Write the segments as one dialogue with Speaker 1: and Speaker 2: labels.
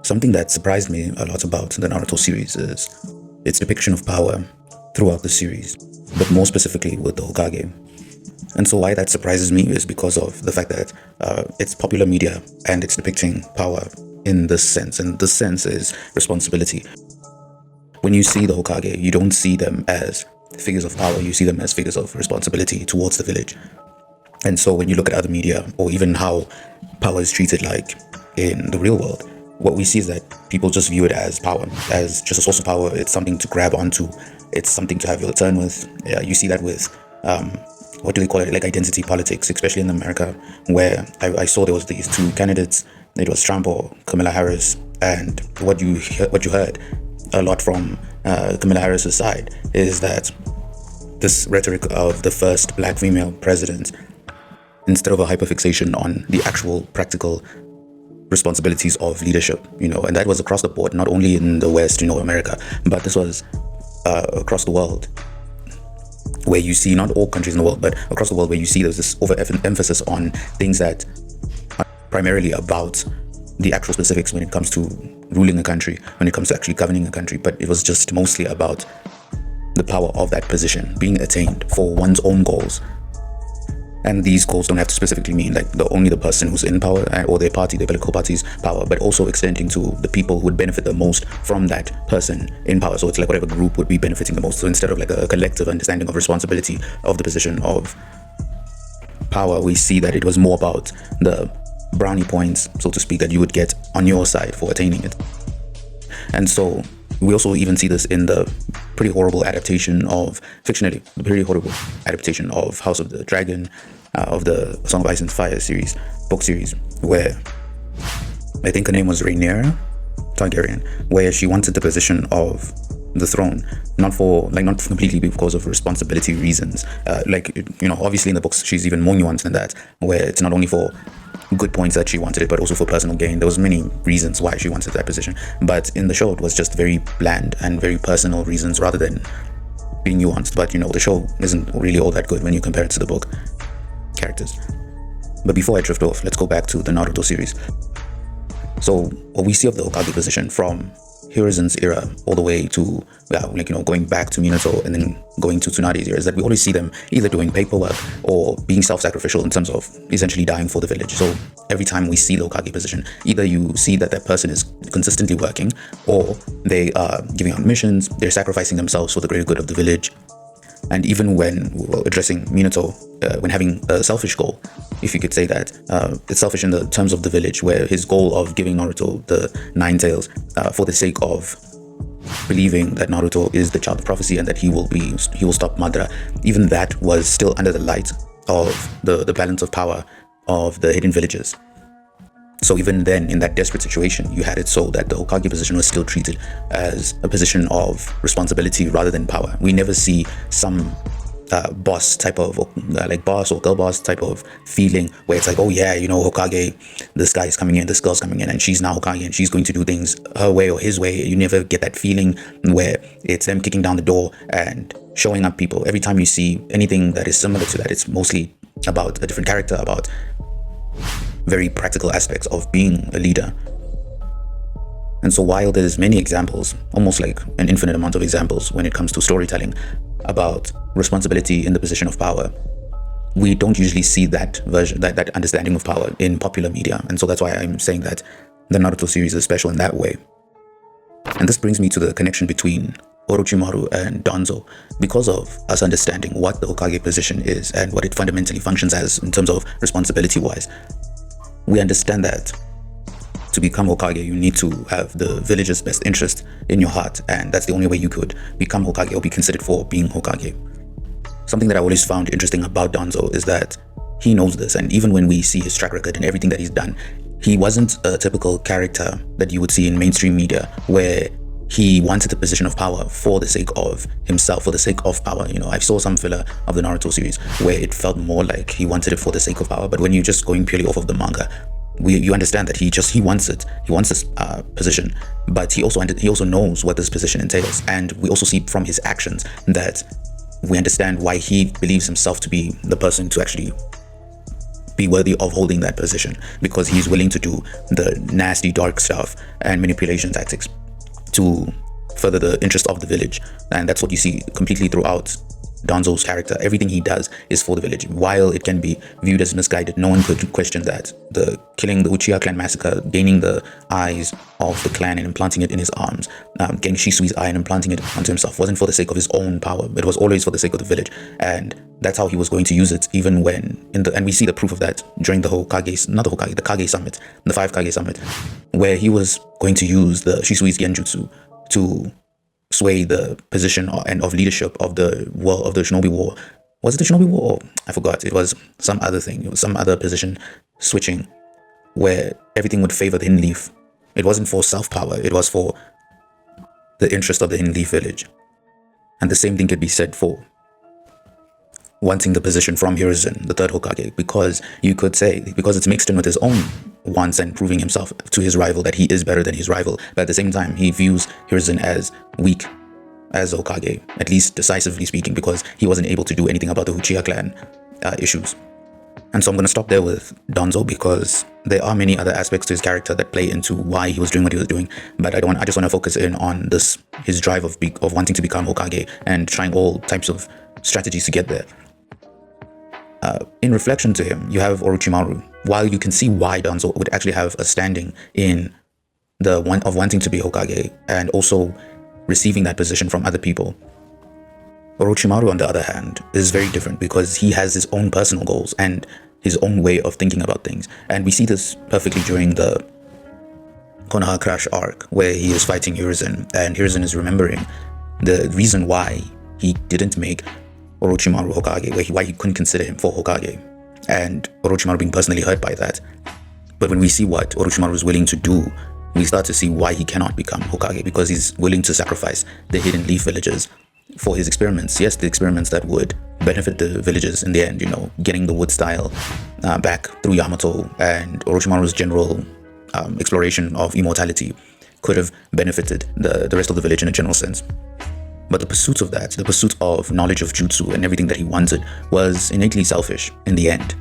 Speaker 1: Something that surprised me a lot about the Naruto series is its depiction of power throughout the series, but more specifically with the Hokage. And so why that surprises me is because of the fact that it's popular media and it's depicting power in this sense, and this sense is responsibility. When you see the Hokage, you don't see them as figures of power, you see them as figures of responsibility towards the village. And so when you look at other media, or even how power is treated like in the real world, what we see is that people just view it as power, as just a source of power. It's something to grab onto. It's something to have your turn with. You see that with, what do they call it, like identity politics, especially in America, where I saw there was these two candidates. It was Trump or Kamala Harris. And what you heard a lot from Kamala Harris's side is that this rhetoric of the first black female president, instead of a hyperfixation on the actual practical responsibilities of leadership, and that was across the board, not only in the West, America, but this was across the world, where you see, not all countries in the world, but across the world, where you see there's this overemphasis on things that are primarily about the actual specifics when it comes to ruling a country, when it comes to actually governing a country, but it was just mostly about the power of that position being attained for one's own goals. And these goals don't have to specifically mean like only the person who's in power or their party, their political party's power, but also extending to the people who would benefit the most from that person in power. So it's like whatever group would be benefiting the most. So instead of like a collective understanding of responsibility of the position of power, we see that it was more about the brownie points, so to speak, that you would get on your side for attaining it. And so we also even see this in the pretty horrible adaptation of, fictionally, the pretty horrible adaptation of House of the Dragon, of the Song of Ice and Fire series, book series, where I think her name was Rhaenyra Targaryen, where she wanted the position of the throne, not completely because of responsibility reasons. Obviously in the books, she's even more nuanced than that, where it's not only for good points that she wanted it, but also for personal gain. There was many reasons why she wanted that position, but in the show it was just very bland and very personal reasons rather than being nuanced. But the show isn't really all that good when you compare it to the book characters. But before I drift off, let's go back to the Naruto series. So what we see of the Hokage position from Hiruzen's era all the way to going back to Minato and then going to Tsunade's era is that we always see them either doing paperwork or being self-sacrificial in terms of essentially dying for the village. So every time we see the Hokage position, either you see that person is consistently working, or they are giving out missions, they're sacrificing themselves for the greater good of the village. And even when addressing Minato, when having a selfish goal, if you could say that, it's selfish in the terms of the village, where his goal of giving Naruto the 9 tails for the sake of believing that Naruto is the child of prophecy and that he will stop Madara, even that was still under the light of the balance of power of the hidden villages. So even then, in that desperate situation, you had it so that the Hokage position was still treated as a position of responsibility rather than power. We never see some boss type of, boss or girl boss type of feeling where it's like, oh yeah, Hokage, this guy is coming in, this girl's coming in, and she's now Hokage and she's going to do things her way or his way. You never get that feeling where it's them kicking down the door and showing up people. Every time you see anything that is similar to that, it's mostly about a different character, about very practical aspects of being a leader. And so while there's many examples, almost like an infinite amount of examples when it comes to storytelling about responsibility in the position of power, we don't usually see that version, that understanding of power in popular media. And so that's why I'm saying that the Naruto series is special in that way. And this brings me to the connection between Orochimaru and Danzo, because of us understanding what the Hokage position is and what it fundamentally functions as in terms of responsibility wise. We understand that to become Hokage, you need to have the village's best interest in your heart, and that's the only way you could become Hokage or be considered for being Hokage. Something that I always found interesting about Danzo is that he knows this, and even when we see his track record and everything that he's done, he wasn't a typical character that you would see in mainstream media where he wanted the position of power for the sake of himself, for the sake of power. I saw some filler of the Naruto series where it felt more like he wanted it for the sake of power, but when you're just going purely off of the manga, you understand that he wants it. He wants this position, but he also knows what this position entails, and we also see from his actions that we understand why he believes himself to be the person to actually be worthy of holding that position, because he's willing to do the nasty, dark stuff and manipulation tactics to further the interest of the village. And that's what you see completely throughout Danzo's character. Everything he does is for the village. While it can be viewed as misguided, no one could question that. The killing the Uchiha clan massacre, gaining the eyes of the clan and implanting it in his arms, getting Shisui's eye and implanting it onto himself, wasn't for the sake of his own power. It was always for the sake of the village. And that's how he was going to use it, even when and we see the proof of that during the the Kage summit, the 5 Kage summit, where he was going to use the Shisui's genjutsu to sway the position and of leadership of the Shinobi War. Was it the Shinobi War? I forgot. It was some other thing. It was some other position switching where everything would favor the Hidden Leaf. It wasn't for self-power. It was for the interest of the Hidden Leaf village. And the same thing could be said for wanting the position from Hiruzen, the 3rd Hokage, because you could say, because it's mixed in with his own wants and proving himself to his rival that he is better than his rival. But at the same time, he views Hiruzen as weak as Hokage, at least decisively speaking, because he wasn't able to do anything about the Uchiha clan issues. And so I'm going to stop there with Danzo, because there are many other aspects to his character that play into why he was doing what he was doing. But I just want to focus in on his drive of wanting to become Hokage and trying all types of strategies to get there. In reflection to him, you have Orochimaru. While you can see why Danzo would actually have a standing in of wanting to be Hokage and also receiving that position from other people, Orochimaru, on the other hand, is very different, because he has his own personal goals and his own way of thinking about things. And we see this perfectly during the Konoha Crash arc, where he is fighting Hiruzen, and Hiruzen is remembering the reason why he didn't make Orochimaru Hokage, why he couldn't consider him for Hokage, and Orochimaru being personally hurt by that. But when we see what Orochimaru is willing to do, we start to see why he cannot become Hokage, because he's willing to sacrifice the Hidden Leaf villages for his experiments. Yes, the experiments that would benefit the villages in the end, getting the wood style back through Yamato, and Orochimaru's general exploration of immortality could have benefited the rest of the village in a general sense. But the pursuit of that, the pursuit of knowledge of jutsu and everything that he wanted, was innately selfish in the end,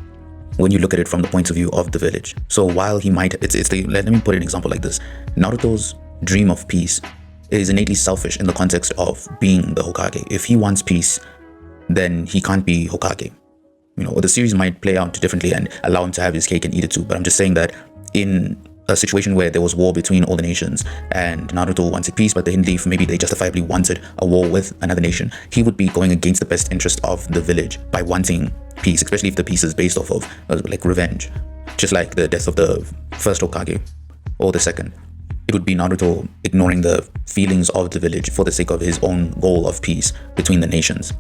Speaker 1: when you look at it from the point of view of the village. So while he might, let me put an example like this. Naruto's dream of peace is innately selfish in the context of being the Hokage. If he wants peace, then he can't be Hokage. The series might play out differently and allow him to have his cake and eat it too. But I'm just saying that in a situation where there was war between all the nations and Naruto wanted peace, but the Hidden Leaf, maybe they justifiably wanted a war with another nation, he would be going against the best interest of the village by wanting peace, especially if the peace is based off of like revenge, just like the death of the 1st Hokage or the 2nd. It would be Naruto ignoring the feelings of the village for the sake of his own goal of peace between the nations.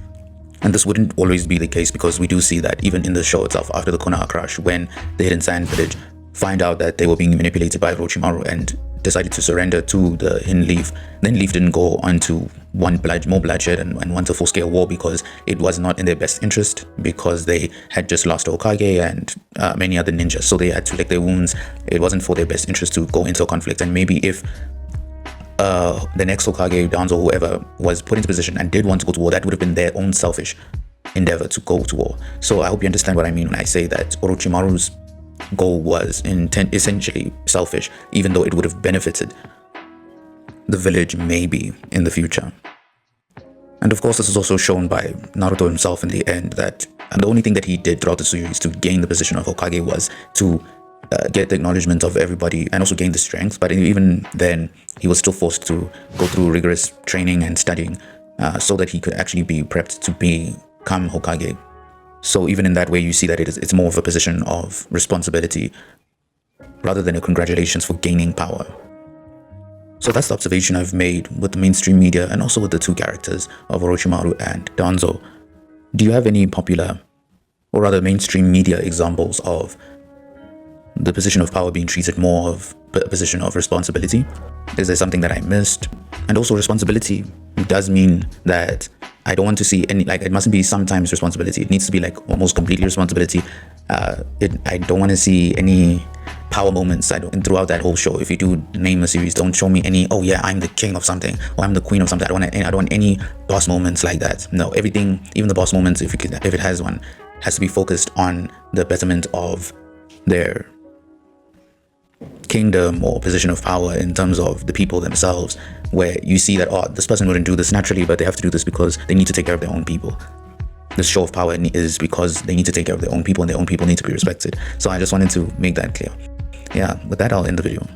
Speaker 1: And this wouldn't always be the case, because we do see that even in the show itself, after the Konoha Crash, when the Hidden Sand village find out that they were being manipulated by Orochimaru and decided to surrender to the Hidden Leaf, then Leaf didn't go on to want more bloodshed and want a full-scale war, because it was not in their best interest, because they had just lost Hokage and many other ninjas, so they had to lick their wounds. It wasn't for their best interest to go into a conflict. And maybe if the next Hokage, Danzo, whoever, was put into position and did want to go to war, that would have been their own selfish endeavor to go to war. So I hope you understand what I mean when I say that Orochimaru's goal was essentially selfish, even though it would have benefited the village maybe in the future. And of course, this is also shown by Naruto himself in the end, that the only thing that he did throughout the series to gain the position of Hokage was to get the acknowledgement of everybody and also gain the strength. But even then, he was still forced to go through rigorous training and studying so that he could actually be prepped to become Hokage. So even in that way, you see that it's more of a position of responsibility rather than a congratulations for gaining power. So that's the observation I've made with the mainstream media and also with the two characters of Orochimaru and Danzo. Do you have any popular or rather mainstream media examples of the position of power being treated more of a position of responsibility? Is there something that I missed? And also, responsibility does mean that I don't want to see any, like, it mustn't be sometimes responsibility. It needs to be like almost completely responsibility. I don't want to see any power moments. And throughout that whole show, if you do name a series, don't show me any, oh yeah, I'm the king of something, or I'm the queen of something. I don't want any boss moments like that. No, everything, even the boss moments, if it has one, has to be focused on the betterment of their kingdom or position of power in terms of the people themselves, where you see that, oh, this person wouldn't do this naturally, but they have to do this because they need to take care of their own people. This show of power is because they need to take care of their own people, and their own people need to be respected. So I just wanted to make that clear. Yeah, with that, I'll end the video.